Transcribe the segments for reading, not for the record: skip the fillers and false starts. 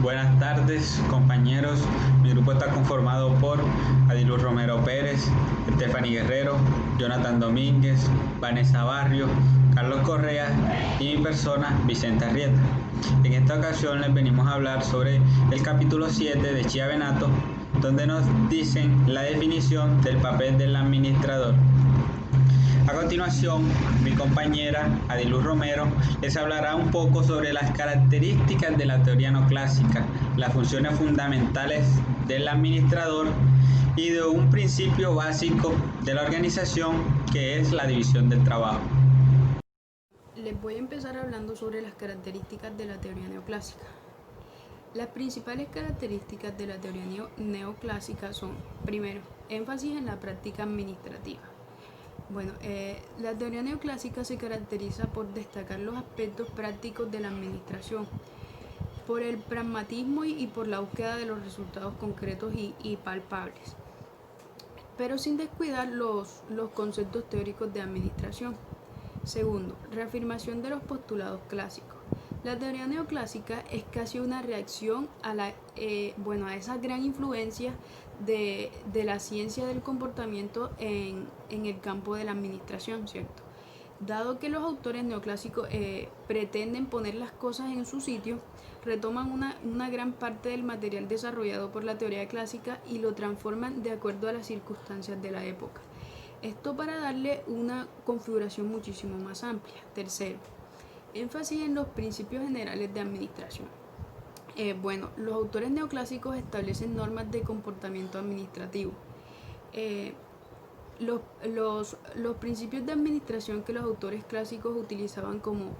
Buenas tardes, compañeros. Mi grupo está conformado por Adiluz Romero Pérez, Stephanie Guerrero, Jonathan Domínguez, Vanessa Barrio, Carlos Correa y mi persona, Vicente Arrieta. En esta ocasión les venimos a hablar sobre el capítulo 7 de Chiavenato, donde nos dicen la definición del papel del administrador. A continuación, mi compañera Adiluz Romero les hablará un poco sobre las características de la teoría neoclásica, las funciones fundamentales del administrador y de un principio básico de la organización que es la división del trabajo. Les voy a empezar hablando sobre las características de la teoría neoclásica. Las principales características de la teoría neoclásica son, primero, énfasis en la práctica administrativa. La teoría neoclásica se caracteriza por destacar los aspectos prácticos de la administración, por el pragmatismo y por la búsqueda de los resultados concretos y palpables, pero sin descuidar los conceptos teóricos de administración. Segundo, reafirmación de los postulados clásicos. La teoría neoclásica es casi una reacción a esa gran influencia de la ciencia del comportamiento en el campo de la administración, ¿cierto? Dado que los autores neoclásicos pretenden poner las cosas en su sitio, retoman una gran parte del material desarrollado por la teoría clásica y lo transforman de acuerdo a las circunstancias de la época. Esto para darle una configuración muchísimo más amplia. Tercero, énfasis en los principios generales de administración. Los autores neoclásicos establecen normas de comportamiento administrativo. Los principios de administración que los autores clásicos utilizaban como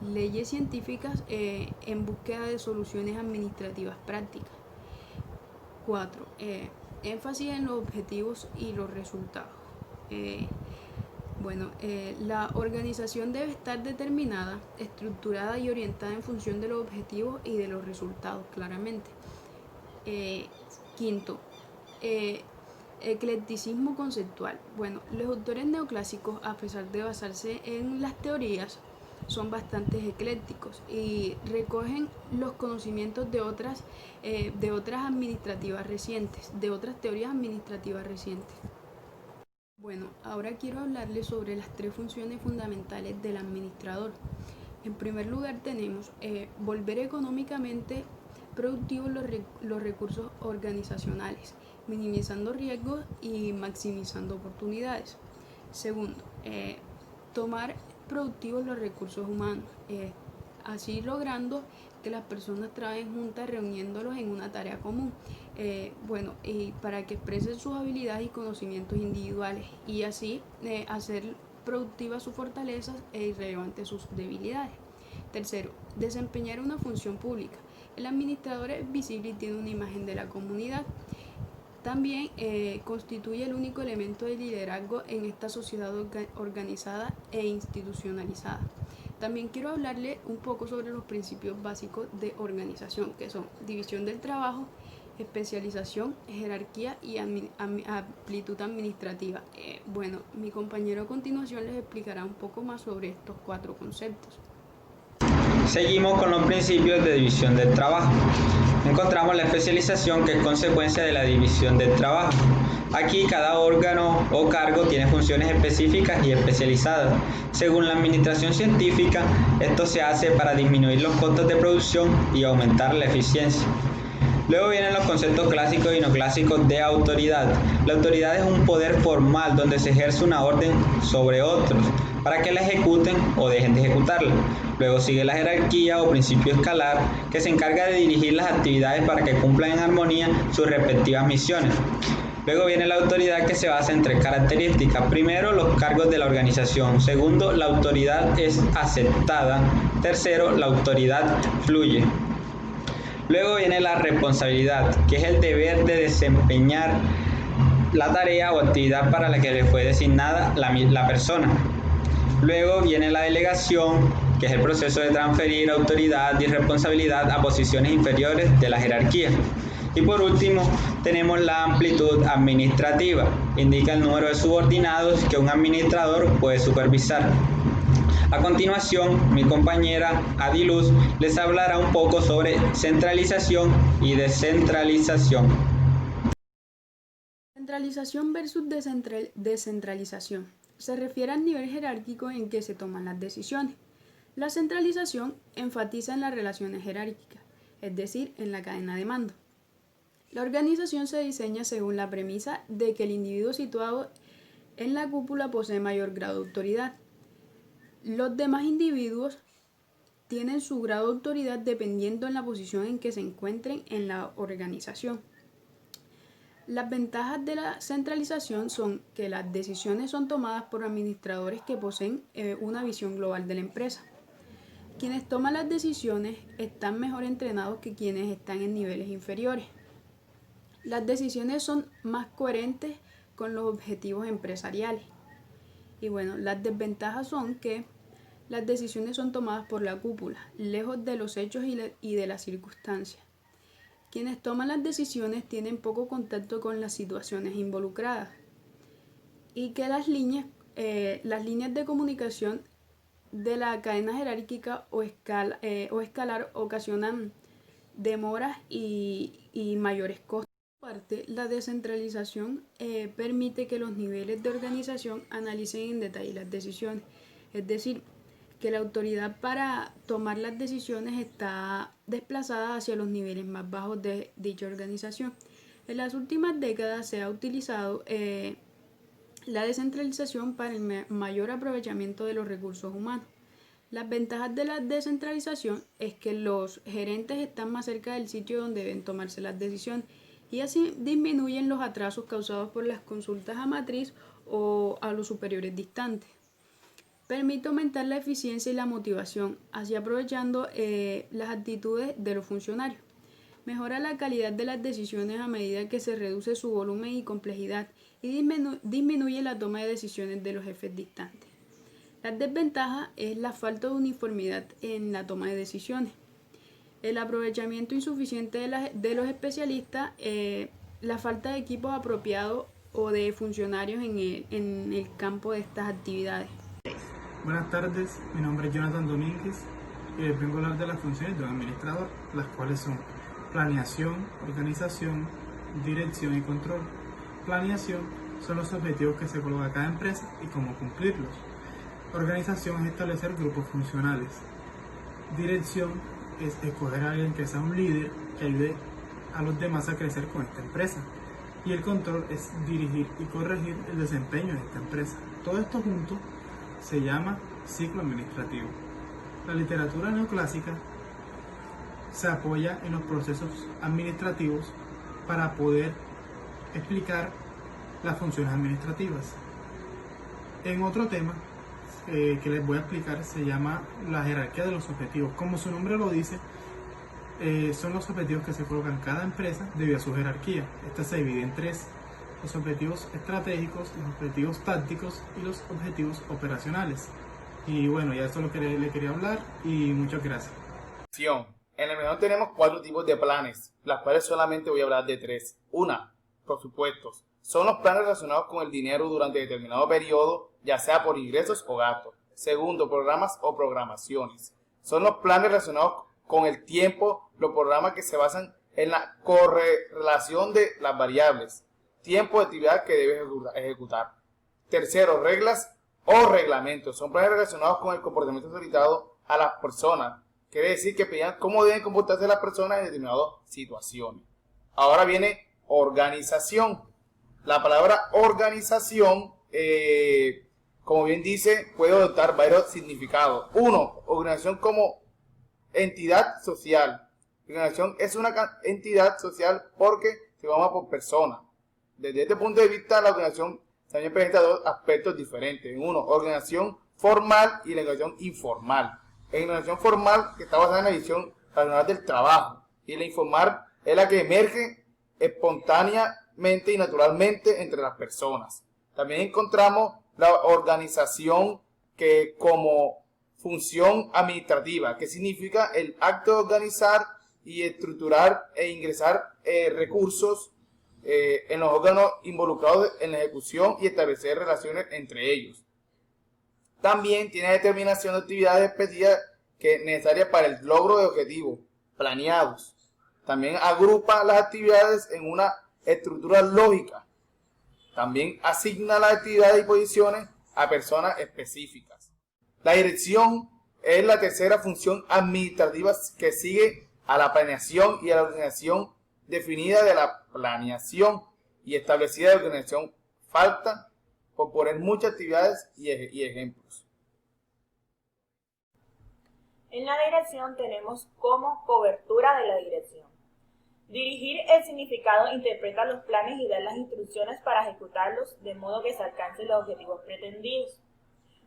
leyes científicas en búsqueda de soluciones administrativas prácticas. 4. Énfasis en los objetivos y los resultados. La organización debe estar determinada, estructurada y orientada en función de los objetivos y de los resultados, claramente. Quinto, eclecticismo conceptual. Los autores neoclásicos, a pesar de basarse en las teorías, son bastante eclécticos y recogen los conocimientos de otras administrativas recientes, de otras teorías administrativas recientes. Ahora quiero hablarles sobre las tres funciones fundamentales del administrador. En primer lugar tenemos volver económicamente productivos los recursos organizacionales, minimizando riesgos y maximizando oportunidades. Segundo, tomar productivos los recursos humanos, así logrando que las personas trabajen juntas reuniéndolos en una tarea común, y para que expresen sus habilidades y conocimientos individuales y así hacer productivas sus fortalezas e irrelevantes sus debilidades. Tercero, desempeñar una función pública. El administrador es visible y tiene una imagen de la comunidad. También constituye el único elemento de liderazgo en esta sociedad organizada e institucionalizada. También quiero hablarle un poco sobre los principios básicos de organización, que son división del trabajo, especialización, jerarquía y amplitud administrativa. Mi compañero a continuación les explicará un poco más sobre estos cuatro conceptos. Seguimos con los principios de división del trabajo. Encontramos la especialización, que es consecuencia de la división del trabajo. Aquí cada órgano o cargo tiene funciones específicas y especializadas. Según la administración científica, esto se hace para disminuir los costos de producción y aumentar la eficiencia. Luego vienen los conceptos clásicos y neoclásicos de autoridad. La autoridad es un poder formal donde se ejerce una orden sobre otros para que la ejecuten o dejen de ejecutarla. Luego sigue la jerarquía o principio escalar, que se encarga de dirigir las actividades para que cumplan en armonía sus respectivas misiones. Luego viene la autoridad, que se basa en tres características. Primero, los cargos de la organización. Segundo, la autoridad es aceptada. Tercero, la autoridad fluye. Luego viene la responsabilidad, que es el deber de desempeñar la tarea o actividad para la que le fue designada la persona. Luego viene la delegación, que es el proceso de transferir autoridad y responsabilidad a posiciones inferiores de la jerarquía. Y por último, tenemos la amplitud administrativa, indica el número de subordinados que un administrador puede supervisar. A continuación, mi compañera Adiluz les hablará un poco sobre centralización y descentralización. Centralización versus descentralización. Se refiere al nivel jerárquico en que se toman las decisiones. La centralización enfatiza en las relaciones jerárquicas, es decir, en la cadena de mando. La organización se diseña según la premisa de que el individuo situado en la cúpula posee mayor grado de autoridad. Los demás individuos tienen su grado de autoridad dependiendo en la posición en que se encuentren en la organización. Las ventajas de la centralización son que las decisiones son tomadas por administradores que poseen una visión global de la empresa. Quienes toman las decisiones están mejor entrenados que quienes están en niveles inferiores. Las decisiones son más coherentes con los objetivos empresariales. Y bueno, las desventajas son que las decisiones son tomadas por la cúpula, lejos de los hechos y de las circunstancias. Quienes toman las decisiones tienen poco contacto con las situaciones involucradas. Y que las líneas de comunicación de la cadena jerárquica o escalar ocasionan demoras y mayores costos. Por parte, la descentralización permite que los niveles de organización analicen en detalle las decisiones, es decir, que la autoridad para tomar las decisiones está desplazada hacia los niveles más bajos de dicha organización. En las últimas décadas se ha utilizado la descentralización para el mayor aprovechamiento de los recursos humanos. Las ventajas de la descentralización es que los gerentes están más cerca del sitio donde deben tomarse las decisiones y así disminuyen los atrasos causados por las consultas a matriz o a los superiores distantes. Permite aumentar la eficiencia y la motivación, así aprovechando las actitudes de los funcionarios. Mejora la calidad de las decisiones a medida que se reduce su volumen y complejidad y disminuye la toma de decisiones de los jefes distantes. La desventaja es la falta de uniformidad en la toma de decisiones, el aprovechamiento insuficiente de los especialistas, la falta de equipos apropiados o de funcionarios en el campo de estas actividades. Buenas tardes, mi nombre es Jonathan Domínguez y les vengo a hablar de las funciones de un administrador, las cuales son planeación, organización, dirección y control. Planeación son los objetivos que se coloca cada empresa y cómo cumplirlos. Organización es establecer grupos funcionales. Dirección es escoger a alguien que sea un líder que ayude a los demás a crecer con esta empresa. Y el control es dirigir y corregir el desempeño de esta empresa. Todo esto junto se llama ciclo administrativo. La literatura neoclásica se apoya en los procesos administrativos para poder explicar las funciones administrativas. En otro tema que les voy a explicar se llama la jerarquía de los objetivos. Como su nombre lo dice, son los objetivos que se colocan en cada empresa debido a su jerarquía. Esta se divide en tres: los objetivos estratégicos, los objetivos tácticos y los objetivos operacionales. Y bueno, ya eso es lo que le quería hablar y muchas gracias. En el menú tenemos 4 tipos de planes, las cuales solamente voy a hablar de 3. Una, presupuestos. Son los planes relacionados con el dinero durante determinado periodo, ya sea por ingresos o gastos. Segundo, programas o programaciones. Son los planes relacionados con el tiempo, los programas que se basan en la correlación de las variables, tiempo de actividad que debes ejecutar. Tercero, reglas o reglamentos. Son planes relacionados con el comportamiento solicitado a las personas. Quiere decir que pedían cómo deben comportarse las personas en determinadas situaciones. Ahora viene organización. La palabra organización, como bien dice, puede adoptar varios significados. Uno, organización como entidad social. La organización es una entidad social porque se forma por personas. Desde este punto de vista, la organización también presenta dos aspectos diferentes. Uno, organización formal y la organización informal. La organización formal, que está basada en la visión racional del trabajo, y la informal es la que emerge espontáneamente y naturalmente entre las personas. También encontramos la organización que como función administrativa, que significa el acto de organizar y estructurar e ingresar recursos en los órganos involucrados en la ejecución y establecer relaciones entre ellos. También tiene determinación de actividades expedidas que es necesaria para el logro de objetivos planeados. También agrupa las actividades en una estructura lógica. También asigna las actividades y posiciones a personas específicas. La dirección es la tercera función administrativa que sigue a la planeación y a la organización definida de la planeación y establecida de la organización. Falta por poner muchas actividades y ejemplos. En la dirección tenemos como cobertura de la dirección. Dirigir el significado interpreta los planes y da las instrucciones para ejecutarlos de modo que se alcancen los objetivos pretendidos.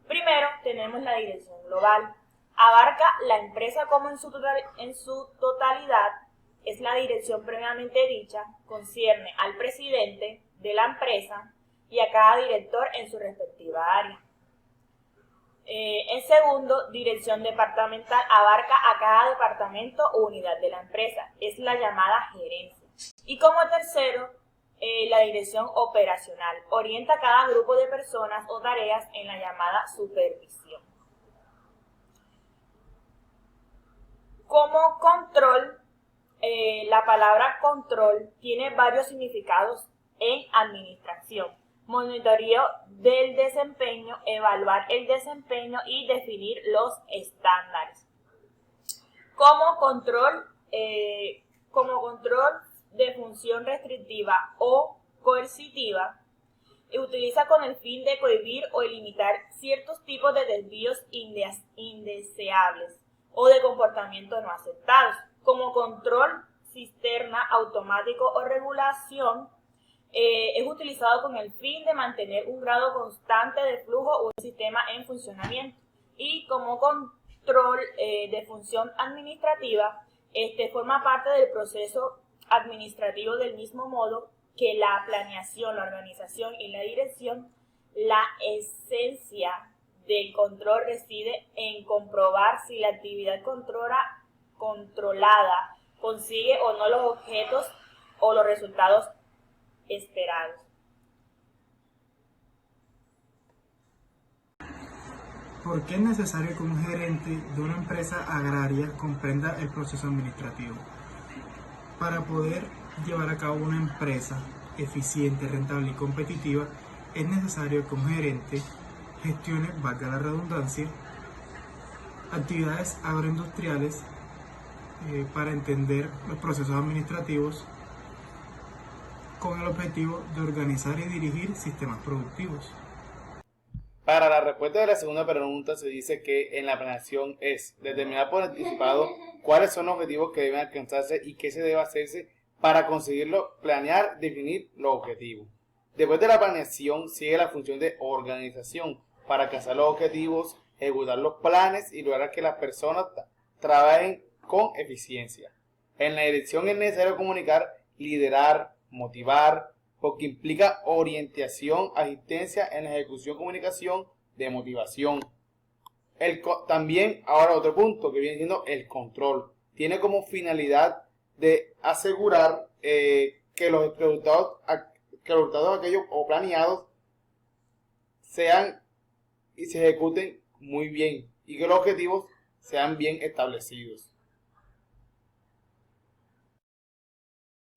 Primero tenemos la dirección global. Abarca la empresa como en su totalidad, es la dirección previamente dicha, concierne al presidente de la empresa y a cada director en su respectiva área. En segundo, dirección departamental, abarca a cada departamento o unidad de la empresa, es la llamada gerencia. Y como tercero, la dirección operacional, orienta a cada grupo de personas o tareas en la llamada supervisión. Como control, la palabra control tiene varios significados en administración. Monitoreo del desempeño, evaluar el desempeño y definir los estándares. Como control de función restrictiva o coercitiva, utiliza con el fin de cohibir o limitar ciertos tipos de desvíos indeseables o de comportamientos no aceptados. Como control cisterna automático o regulación, es utilizado con el fin de mantener un grado constante de flujo o un sistema en funcionamiento. Y como control de función administrativa, forma parte del proceso administrativo del mismo modo que la planeación, la organización y la dirección. La esencia del control reside en comprobar si la actividad controlada consigue o no los objetos o los resultados esperados. ¿Por qué es necesario que un gerente de una empresa agraria comprenda el proceso administrativo? Para poder llevar a cabo una empresa eficiente, rentable y competitiva, es necesario que un gerente gestione, valga la redundancia, actividades agroindustriales para entender los procesos administrativos con el objetivo de organizar y dirigir sistemas productivos. Para la respuesta de la segunda pregunta se dice que en la planeación es determinar por anticipado cuáles son los objetivos que deben alcanzarse y qué se debe hacerse para conseguirlo, planear, definir los objetivos. Después de la planeación sigue la función de organización para alcanzar los objetivos, ejecutar los planes y lograr que las personas trabajen con eficiencia. En la dirección es necesario comunicar, liderar, motivar, porque implica orientación, asistencia en la ejecución, comunicación de motivación. También, ahora otro punto que viene siendo el control. Tiene como finalidad de asegurar que los resultados aquellos o planeados sean y se ejecuten muy bien y que los objetivos sean bien establecidos.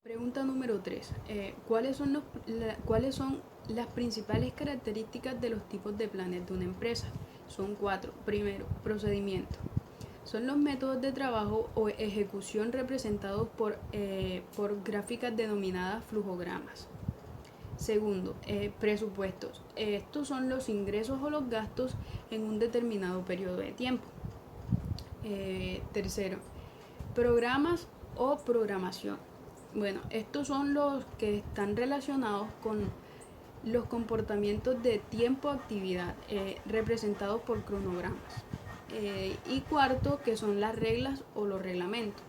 Pregunta número 3. ¿Cuáles son las principales características de los tipos de planes de una empresa? Son 4. Primero, procedimiento. Son los métodos de trabajo o ejecución representados por gráficas denominadas flujogramas. Segundo, presupuestos. Estos son los ingresos o los gastos en un determinado periodo de tiempo. Tercero, programas o programación. Bueno, estos son los que están relacionados con los comportamientos de tiempo-actividad representados por cronogramas. Y cuarto, que son las reglas o los reglamentos.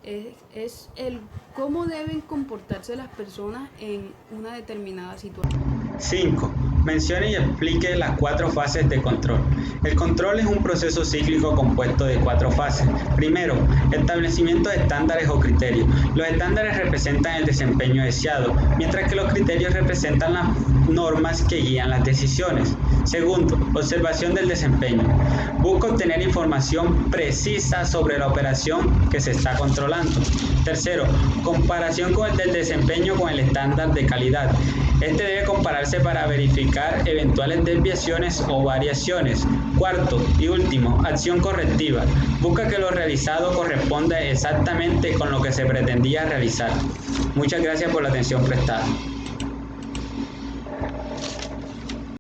Es el cómo deben comportarse las personas en una determinada situación. 5. Mencione y explique las 4 fases de control. El control es un proceso cíclico compuesto de 4 fases. Primero, establecimiento de estándares o criterios. Los estándares representan el desempeño deseado, mientras que los criterios representan las normas que guían las decisiones. Segundo, observación del desempeño. Busca obtener información precisa sobre la operación que se está controlando. Tercero, comparación del desempeño con el estándar de calidad. Este debe compararse para verificar eventuales desviaciones o variaciones. Cuarto y último, acción correctiva. Busca que lo realizado corresponda exactamente con lo que se pretendía realizar. Muchas gracias por la atención prestada.